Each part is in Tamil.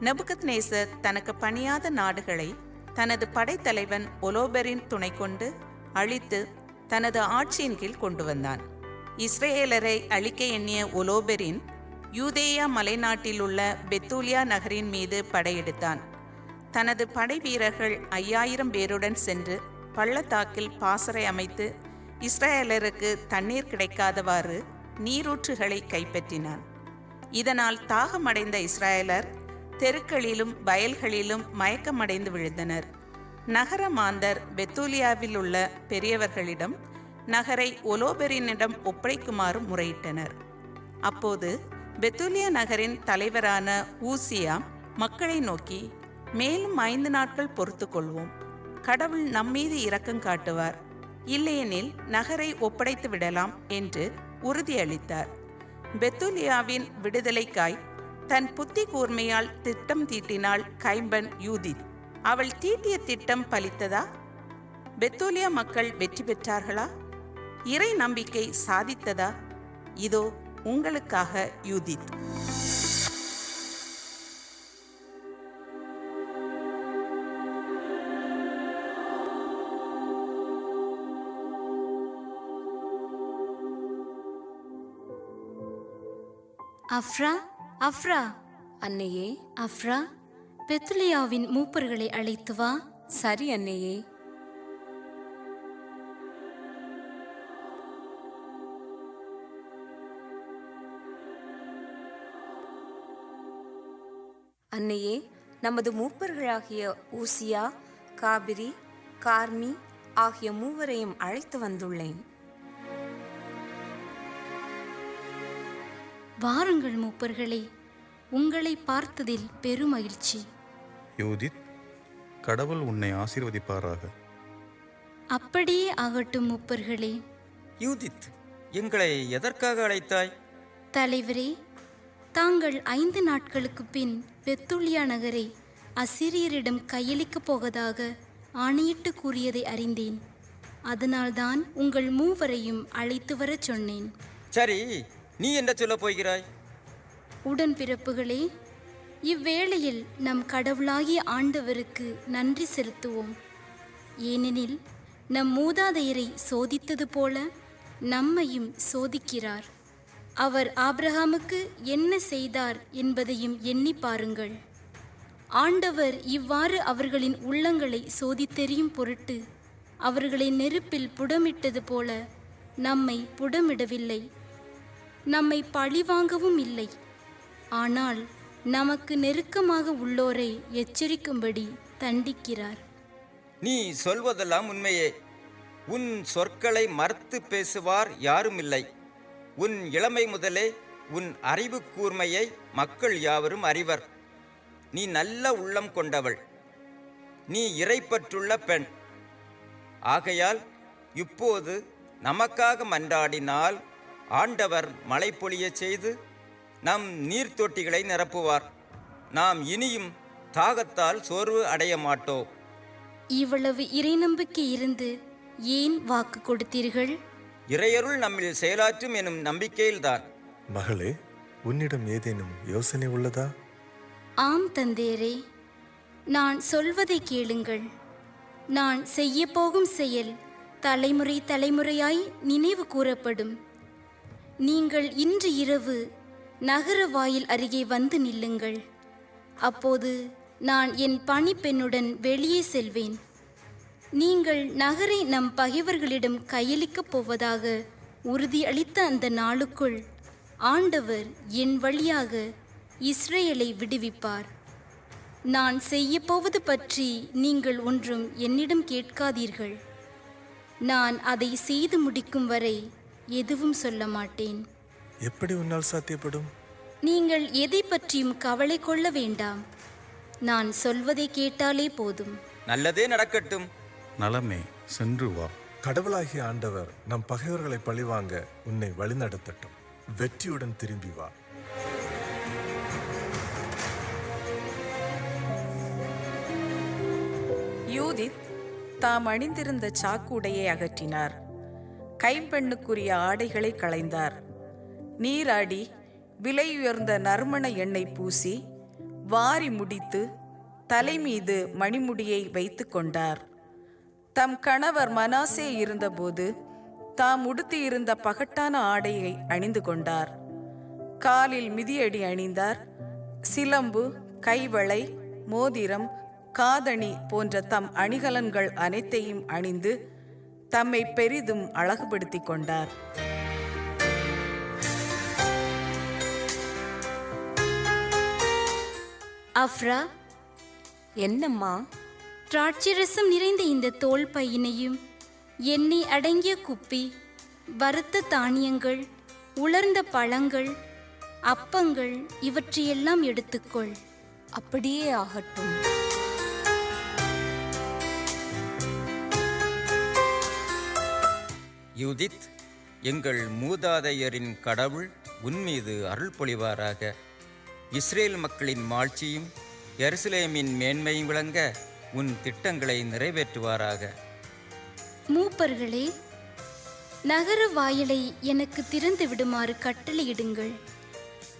நெபுகத்நேசர் தனக்கு பணியாத நாடுகளை தனது படைத்தலைவன் ஒலோபெரின் துணை கொண்டு அழித்து தனது ஆட்சியின் கீழ் கொண்டு வந்தான். இஸ்ரேலரை அழிக்க எண்ணிய ஒலோபெரின் யூதேயா மலைநாட்டிலுள்ள பெத்தூலியா நகரின் மீது படையெடுத்தான். தனது படை வீரர்கள் 5000 பேருடன் சென்று பள்ளத்தாக்கில் பாசறை அமைத்து இஸ்ரேலருக்கு தண்ணீர் கிடைக்காதவாறு நீரூற்றுகளை கைப்பற்றினான். இதனால் தாகமடைந்த இஸ்ரேலர் தெருக்களிலும் வயல்களிலும் மயக்கமடைந்து விழுந்தனர். நகர மாந்தர் பெத்தூலியாவில் உள்ள பெரியவர்களிடம் நகரை ஒலோபெரினிடம் ஒப்படைக்குமாறு முறையிட்டனர். அப்போது பெத்தூலியா நகரின் தலைவரான ஊசியா மக்களை நோக்கி, மேலும் 5 நாட்கள் பொறுத்து கொள்வோம், கடவுள் நம்மீது இரக்கம் காட்டுவார், இல்லையெனில் நகரை ஒப்படைத்து விடலாம் என்று உறுதியளித்தார். பெத்தூலியாவின் விடுதலைக்காய் தன் புத்தி கூர்மையால் திட்டம் தீட்டினாள் கைம்பன் யூதித். அவள் தீட்டிய திட்டம் பலித்ததா? பெத்தூலியா மக்கள் வெற்றி பெற்றார்களா? இறை நம்பிக்கை சாதித்ததா? இதோ உங்களுக்காக யூதித். அஃப்ரா, அஃப்ரா. அன்னையே. அஃப்ரா, பெத்துலியாவின் மூப்பர்களை அழைத்து வா. சரி அன்னையே. அன்னையே, நமது மூப்பர்களாகிய ஊசியா, காபிரி, கார்மி ஆகிய மூவரையும் அழைத்து வந்துள்ளேன். வாருங்கள் மூப்பர்களே, உங்களை பார்த்ததில் பெருமகிழ்ச்சி. யூதித், கடவுள் உன்னை ஆசீர்வதிப்பாராக. அப்படியே ஆகட்டும் மூப்பர்களே. யூதித், எங்களை எதற்காக அழைத்தாய்? தலைவரே, தாங்கள் 5 நாட்களுக்கு பின் பெத்துலியா நகரை அசிரியரிடம் கையளிக்கப் போவதாக ஆணையிட்டு கூறியதை அறிந்தேன். அதனால்தான் உங்கள் மூவரையும் அழைத்து வரச் சொன்னேன். சரி, நீ என்ன சொல்லப் போகிறாய்? உடன்பிறப்புகளே, இவ்வேளையில் நம் கடவுளாகிய ஆண்டவருக்கு நன்றி செலுத்துவோம். ஏனெனில் நம் மூதாதையரை சோதித்தது போல நம்மையும் சோதிக்கிறார். அவர் ஆபிரகாமுக்கு என்ன செய்தார் என்பதையும் எண்ணி பாருங்கள். ஆண்டவர் இவ்வாறு அவர்களின் உள்ளங்களை சோதித்தெறியும் பொருட்டு அவர்களை நெருப்பில் புடமிட்டது போல நம்மை புடமிடவில்லை. நம்மை பழிவாங்கவும் இல்லை. ஆனால் நமக்கு நெருக்கமாக உள்ளோரை எச்சரிக்கும்படி தண்டிக்கிறார். நீ சொல்வதெல்லாம் உண்மையே. உன் சொற்களை மறுத்து பேசுவார் யாரும் இல்லை. உன் இளமை முதலே உன் அறிவு கூர்மையை மக்கள் யாவரும் அறிவர். நீ நல்ல உள்ளம் கொண்டவள். நீ இறைப்பற்றுள்ள பெண். ஆகையால் இப்போது நமக்காக மன்றாடினால் ஆண்டவர் மழை பொழியச் செய்து நம் நீர்த்தொட்டிகளை நிரப்புவார். நாம் இனியும் தாகத்தால் சோர்வு அடைய மாட்டோம். இவ்வளவு இறைநம்பிக்கை இருந்து ஏன் வாக்கு கொடுத்தீர்கள்? இறையருள் நம்மில் செயலாற்றும் எனும் நம்பிக்கையில்தான். மகளே, உன்னிடம் ஏதேனும் யோசனை உள்ளதா? ஆம் தந்தையரே, நான் சொல்வதை கேளுங்கள். நான் செய்யப்போகும் செயல் தலைமுறை தலைமுறையாய் நினைவு கூறப்படும். நீங்கள் இன்று இரவு நகர வாயில் அருகே வந்து நில்லுங்கள். அப்போது நான் என் பணிப்பெண்ணுடன் வெளியே செல்வேன். நீங்கள் நகரை நம் பகைவர்களிடம் கையளிக்கப் போவதாக உறுதியளித்த அந்த நாளுக்குள் ஆண்டவர் என் வழியாக இஸ்ரேலை விடுவிப்பார். நான் செய்யப்போவது பற்றி நீங்கள் ஒன்றும் என்னிடம் கேட்காதீர்கள். நான் அதை செய்து முடிக்கும் வரை எதுவும் சொல்ல மாட்டேன். எப்படி உன்னால் சாத்தியப்படும்? நீங்கள் எதை பற்றியும் கவலை கொள்ள வேண்டாம். நான் சொல்வதை கேட்டாலே போதும். நல்லதே நடக்கட்டும். நலமே, சென்று வா. கடவுளாகிய ஆண்டவர் நம் பகைவர்களை பழிவாங்க உன்னை வழிநடத்தட்டும். வெற்றியுடன் திரும்பி வா. யூதித் தாம் அணிந்திருந்த சாக்குடையை அகற்றினார். கைம்பெண்ணுக்குரிய ஆடைகளை களைந்தார். நீராடி விலையுயர்ந்த நறுமண எண்ணெய் பூசி வாரி முடித்து தலைமீது மணிமுடியை வைத்து கொண்டார். தம் கணவர் மனாசே இருந்தபோது தாம் உடுத்தியிருந்த பகட்டான ஆடையை அணிந்து கொண்டார். காலில் மிதியடி அணிந்தார். சிலம்பு, கைவளை, மோதிரம், காதணி போன்ற தம் அணிகலன்கள் அனைத்தையும் அணிந்து தம்மை பெரிதும் அழகுபடுத்திக் கொண்டார். அஃப்ரா, என்னம்மா? திராட்சரசம் நிறைந்த இந்த தோல் பையினையும் எண்ணெய் அடங்கிய குப்பி, வறுத்த தானியங்கள், உலர்ந்த பழங்கள், அப்பங்கள் இவற்றையெல்லாம் எடுத்துக்கொள். அப்படியே ஆகட்டும். யூதித், எங்கள் மூதாதையரின் கடவுள் உன்மீது அருள் பொழிவாராக. இஸ்ரேல் மக்களின் மாட்சியும் எருசலேமின் மேன்மையும் விளங்க உன் திட்டங்களை நிறைவேற்றுவாராக. மூப்பர்களே, நகர வாயிலை எனக்கு திறந்து விடுமாறு கட்டளையிடுங்கள்.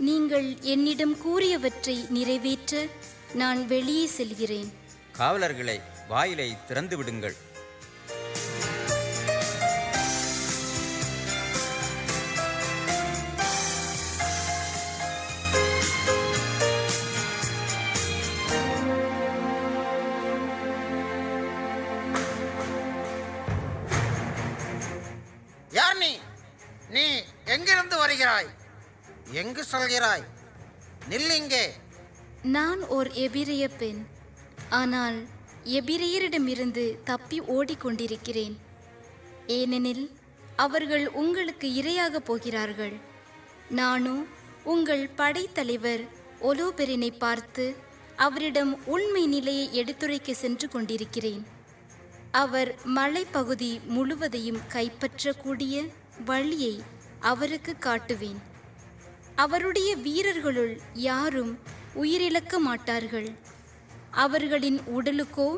நீங்கள் என்னிடம் கூறியவற்றை நிறைவேற்ற நான் வெளியே செல்கிறேன். காவலர்களை வாயிலை திறந்து விடுங்கள். யார் நீ? நீ எங்கிருந்து வருகிறாய்? எங்கு சொல்கிறாய்? நில்லிங்கே. நான் ஓர் எபிரெய பெண், ஆனால் எபிரெயரிடமிருந்து தப்பி ஓடிக்கொண்டிருக்கிறேன். ஏனெனில் அவர்கள் உங்களுக்கு இரையாக போகிறார்கள். நானோ உங்கள் படைத்தலைவர் ஒலோபெரினை பார்த்து அவரிடம் உண்மை நிலையை எடுத்துரைக்க சென்று கொண்டிருக்கிறேன். அவர் மலைப்பகுதி முழுவதையும் கைப்பற்றக்கூடிய வழியை அவருக்கு காட்டுவேன். அவருடைய வீரர்களுள் யாரும் உயிரிழக்க மாட்டார்கள். அவர்களின் உடலுக்கோ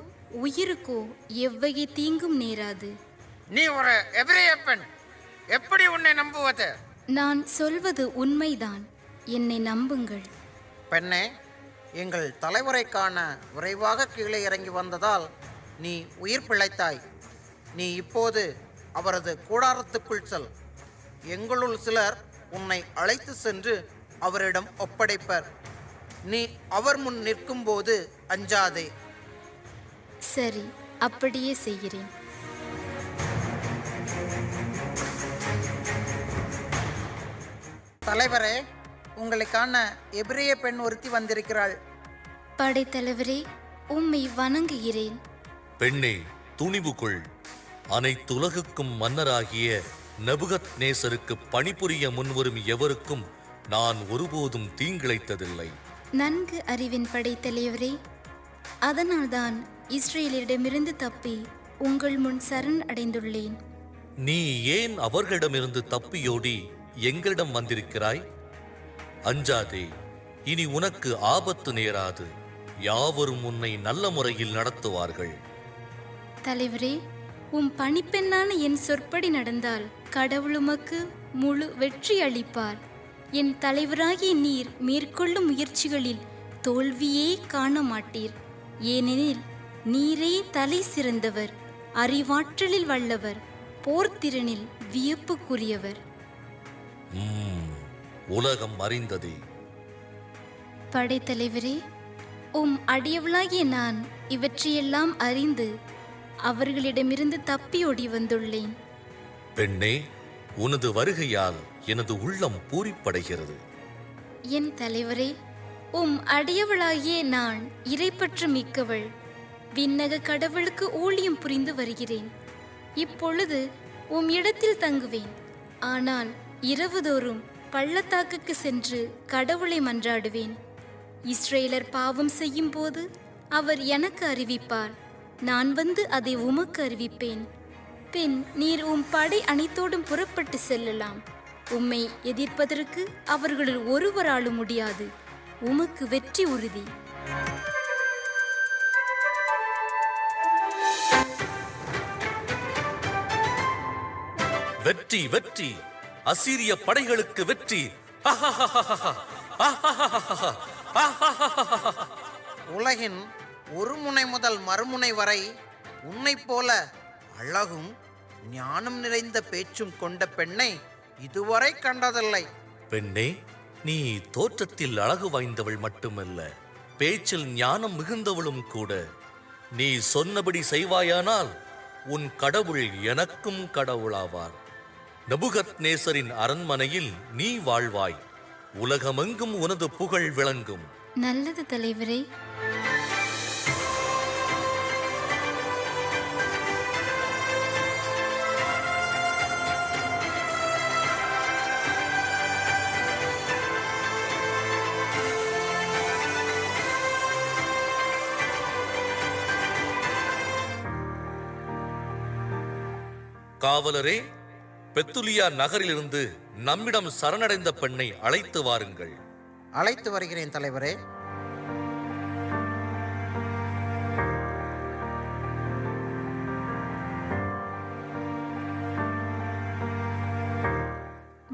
உயிருக்கோ எவ்வகை தீங்கும் நேராது. நீ ஒரு எபிரெய பெண், எப்படி உன்னை நம்புவது? நான் சொல்வது உண்மைதான், என்னை நம்புங்கள். பெண்ணே, எங்கள் தலைவரை காண விரைவாக கீழே இறங்கி வந்ததால் நீ உயிர் பிழைத்தாய். நீ இப்போது அவரது கூடாரத்துக்குள் செல். எங்களுள் சிலர் உன்னை அழைத்து சென்று அவரிடம் ஒப்படைப்பர். நீ அவர் முன் நிற்கும்போது அஞ்சாதே. சரி, அப்படியே செய்கிறேன். தலைவரே, உங்களை காண எபிரெய பெண் ஒருத்தி வந்திருக்கிறாள். படைத்தலைவரே, உம்மை வணங்குகிறேன். பெண்ணே, துணிவு கொள். அனைத்துலகுக்கும் மன்னராகிய நெபுகத்நேசருக்கு பணிபுரிய முன்வரும் எவருக்கும் நான் ஒருபோதும் தீங்கிழைத்ததில்லை. நன்கு அறிவின் படைத்தலைவரே, அதனால்தான் இஸ்ரேலிடமிருந்து தப்பி உங்கள் முன் சரண் அடைந்துள்ளேன். நீ ஏன் அவர்களிடமிருந்து தப்பியோடி எங்களிடம் வந்திருக்கிறாய்? அஞ்சாதே, இனி உனக்கு ஆபத்து நேராது. யாவரும் உன்னை நல்ல முறையில் நடத்துவார்கள். தலைவரே, உம் பணிப்பெண்ணான என் சொற்படி நடந்தால் கடவுள் உமக்கு முழு வெற்றி அளிப்பார். என் தலைவராகிய நீர் மேற்கொள்ளும் முயற்சிகளில் தோல்வியே காண மாட்டீர். ஏனெனில் நீரே தலை சிறந்தவர், அறிவாற்றலில் வல்லவர், போர்த்திறனில் வியப்புக்குரியவர். உலகம் அறிந்ததே. படைத்தலைவரே, உம் அடியவளாகிய நான் இவற்றையெல்லாம் அறிந்து அவர்களிடமிருந்து தப்பியோடி வந்துள்ளேன். பெண்ணே, உனது வருகையால் எனது உள்ளம் பூரிப்படைகிறது. என் தலைவரே, உம் அடியவளாகிய நான் இறைப்பற்று மிக்கவள். விண்ணக கடவுளுக்கு ஊழியம் புரிந்து வருகிறேன். இப்பொழுது உம் இடத்தில் தங்குவேன். ஆனால் இரவுதோறும் பள்ளத்தாக்குக்கு சென்று கடவுளை மன்றாடுவேன். இஸ்ரேலர் பாவம் செய்யும் போது அவர் எனக்கு அறிவிப்பார். நான் வந்து அதை உமக்கு அறிவிப்பேன். பின் நீர் உம் படை அனைத்தோடும் புறப்பட்டு செல்லலாம். உம்மை எதிர்ப்பதற்கு அவர்களுள் ஒருவராலும் முடியாது. உமக்கு வெற்றி உறுதி. வெற்றி, வெற்றி! அசீரிய படைகளுக்கு வெற்றி! உலகின் ஒரு முனை முதல் மறுமுனை வரை உன்னைப் போல அழகும் ஞானம் நிறைந்த பேச்சும் கொண்ட பெண்ணை இதுவரை கண்டதில்லை. பெண்ணே, நீ தோற்றத்தில் அழகு வாய்ந்தவள் மட்டுமல்ல, பேச்சில் ஞானம் மிகுந்தவளும் கூட. நீ சொன்னபடி செய்வாயானால் உன் கடவுள் எனக்கும் கடவுளாவார். நபுகத்நேசரின் அரண்மனையில் நீ வாழ்வாய். உலகமெங்கும் உனது புகழ் விளங்கும். நல்லது தலைவரே. காவலரே, பெத்துலியா நகரிலிருந்து நம்மிடம் சரணடைந்த பெண்ணை அழைத்து வாருங்கள். அழைத்து வருகிறேன் தலைவரே.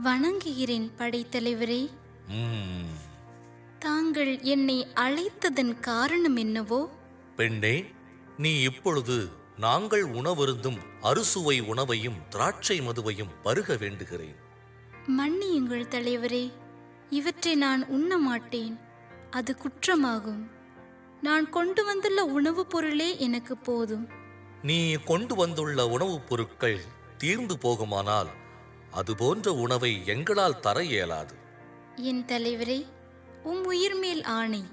வணங்குகிறேன் படைத்தலைவரே. ம்ம். தாங்கள் என்னை அழைத்ததன் காரணம் என்னவோ? பெண்ணே, நீ இப்பொழுது நாங்கள் உணவருந்தும் அறுசுவை உணவையும் திராட்சை மதுவையும் பருக வேண்டுகிறேன். மன்னியுங்கள் தலைவரே, இவற்றை நான் உண்ண மாட்டேன். அது குற்றமாகும். நான் கொண்டு வந்துள்ள உணவுப் பொருளே எனக்கு போதும். நீ கொண்டு வந்துள்ள உணவுப் பொருட்கள் தீர்ந்து போகுமானால் அதுபோன்ற உணவை எங்களால் தர இயலாது. என் தலைவரே, உம் உயிர் மேல் ஆணை,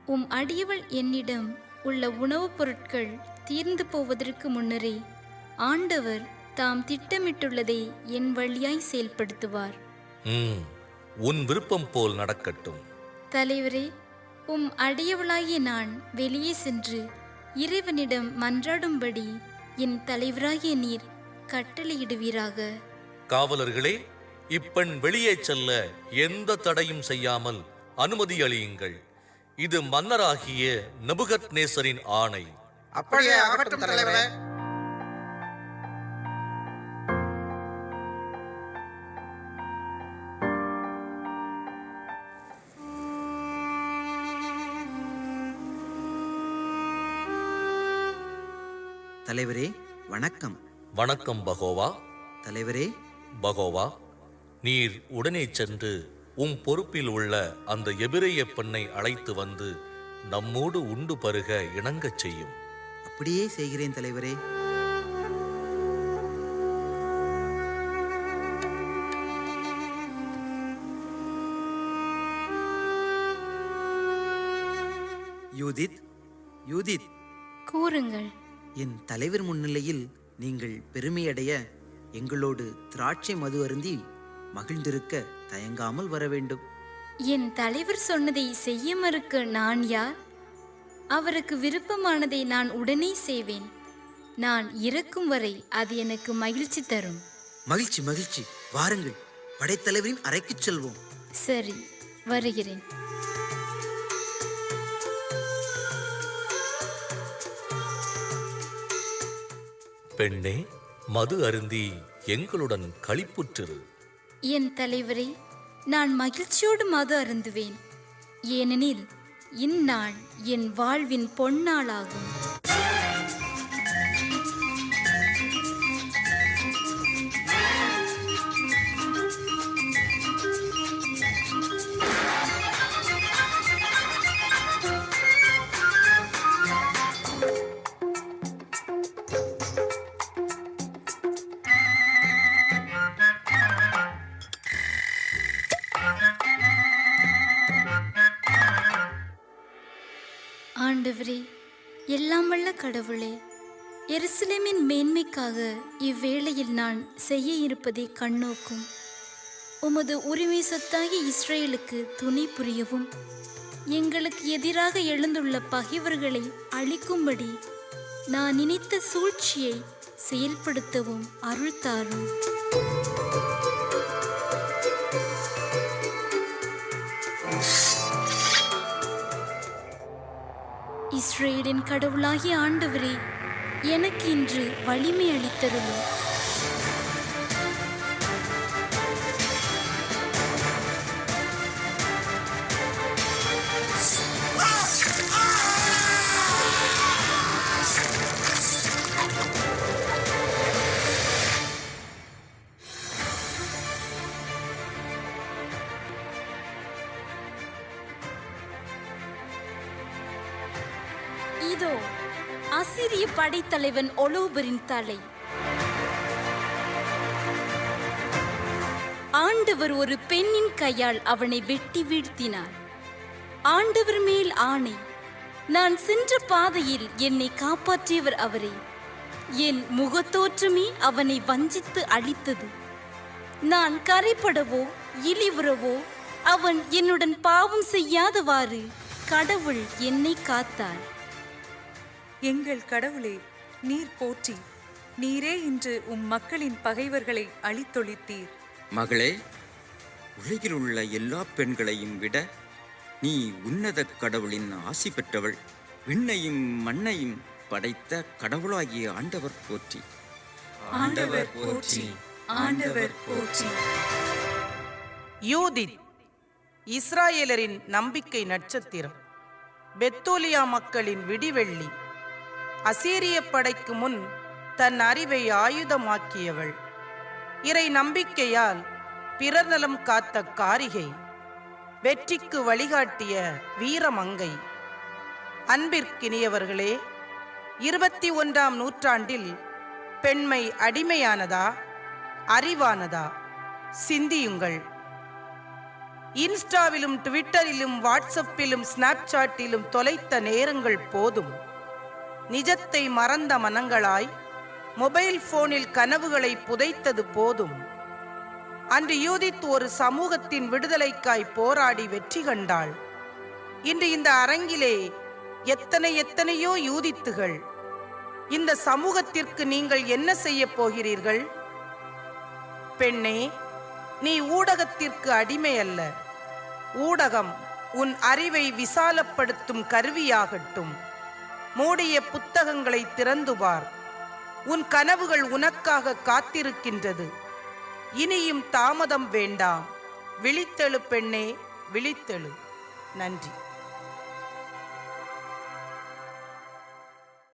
உம் அடியவள் என்னிடம் உள்ள உணவுப் பொருட்கள் தீர்ந்து போவதற்கு முன்னரே ஆண்டவர் தாம் திட்டமிட்டுள்ளதை என் வழியாய் செயல்படுத்துவார். உன் விருப்பம் போல் நடக்கட்டும். தலைவரே, உம் அடியவளாகிய நான் வெளியே சென்று இறைவனிடம் மன்றாடும்படி என் தலைவராகிய நீர் கட்டளையிடுவீராக. காவலர்களே, இப்பெண் வெளியே செல்ல எந்த தடையும் செய்யாமல் அனுமதி அளியுங்கள். இது மன்னராகிய நபுகத்நேசரின் ஆணை. அப்படியே ஆகட்டும் தலைவரே. தலைவரே வணக்கம். வணக்கம் பகோவா. தலைவரே. பகோவா, நீர் உடனே சென்று உம் பொறுப்பில் உள்ள அந்த எபிரேய பெண்ணை அழைத்து வந்து நம்மோடு உண்டு பருக இணங்கச் செய்யும். அப்படியே செய்கிறேன் தலைவரே. யூதித், யூதித், கூறுங்கள். என் தலைவர் முன்னிலையில் நீங்கள் பெருமையடைய எங்களோடு திராட்சை மது அருந்தி மகிழ்ந்திருக்க தயங்காமல் வர வேண்டும். என் தலைவர் சொன்னதை செய்ய மறுக்க நான் யார்? அவருக்கு விருப்பமானதை நான் உடனே செய்வேன். நான் இறக்கும் வரை அது எனக்கு மகிழ்ச்சி தரும். மகிழ்ச்சி மகிழ்ச்சி. வாருங்கள், படைத்தலைவரின் அறைக்கு செல்வோம். சரி, வருகிறேன். பெண்ணே, மது அருந்தி எங்களுடன் களிப்புற்றிரு. என் தலைவரே, நான் மகிழ்ச்சியோடு மது அருந்துவேன். ஏனெனில் இந்நாள் என் வாழ்வின் பொன்னாளாகும். ஆண்டவரே, எல்லாம் வல்ல கடவுளே, எருசலேமின் மேன்மைக்காக இவ்வேளையில் நான் செய்ய இருப்பதை கண்ணோக்கும். உமது உரிமை சொத்தாகி இஸ்ரேலுக்கு துணை புரியவும், எங்களுக்கு எதிராக எழுந்துள்ள பகைவர்களை அழிக்கும்படி நான் நினைத்த சூழ்ச்சியை செயல்படுத்தவும் அருள் தாரும். இஸ்ரேலின் கடவுளாகிய ஆண்டவரே, எனக்கு இன்று வலிமை அளித்தருளும். இதோ அசிரிய படைத்தலைவன் ஒலோபரின் தலை. ஆண்டவர் ஒரு பெண்ணின் கையால் அவனை வெட்டி வீழ்த்தினார். ஆண்டவர் மேல் ஆணை, நான் சென்ற பாதையில் என்னை காப்பாற்றியவர் அவரே. என் முகத்தோற்றமே அவனை வஞ்சித்து அழித்தது. நான் கரைப்படவோ இழிவுறவோ அவன் என்னுடன் பாவம் செய்யாதவாறு கடவுள் என்னை காத்தார். எங்கள் கடவுளே, நீர் போற்றி. நீரே இன்று மக்களின் பகைவர்களை அழித்தொழித்தீர். மகளே, உலகில் உள்ள எல்லா பெண்களையும் விட நீ உன்னத கடவுளின் ஆசி பெற்றவள். விண்ணையும் மண்ணையும் படைத்த கடவுளாகிய ஆண்டவர் போற்றி. ஆண்டவர் போற்றி, ஆண்டவர் போற்றி. யூதித், இஸ்ராயேலரின் நம்பிக்கை நட்சத்திரம், பெத்தோலியா மக்களின் விடிவெள்ளி, அசீரிய படைக்கு முன் தன் அறிவை ஆயுதமாக்கியவள், இறை நம்பிக்கையால் பிறர் நலம் காத்த காரிகை, வெற்றிக்கு வழிகாட்டிய வீரமங்கை. அன்பிற்கினியவர்களே, 21ஆம் நூற்றாண்டில் பெண்மை அடிமையானதா, அறிவானதா? சிந்தியுங்கள். இன்ஸ்டாவிலும் ட்விட்டரிலும் வாட்ஸ்அப்பிலும் ஸ்னாப்சாட்டிலும் தொலைத்த நேரங்கள் போதும். நிஜத்தை மறந்த மனங்களாய் மொபைல் போனில் கனவுகளை புதைத்தது போதும். அன்று யூதித் ஒரு சமூகத்தின் விடுதலைக்காய் போராடி வெற்றி கண்டாள். இன்று இந்த அரங்கிலே எத்தனையோ யூதித்துகள். இந்த சமூகத்திற்கு நீங்கள் என்ன செய்ய போகிறீர்கள்? பெண்ணே, நீ ஊடகத்திற்கு அடிமை அல்ல. ஊடகம் உன் அறிவை விசாலப்படுத்தும் கருவியாகட்டும். மூடிய புத்தகங்களை திறந்து பார். உன் கனவுகள் உனக்காக காத்திருக்கின்றது. இனியும் தாமதம் வேண்டாம். விழித்தெழு பெண்ணே, விழித்தெழு. நன்றி.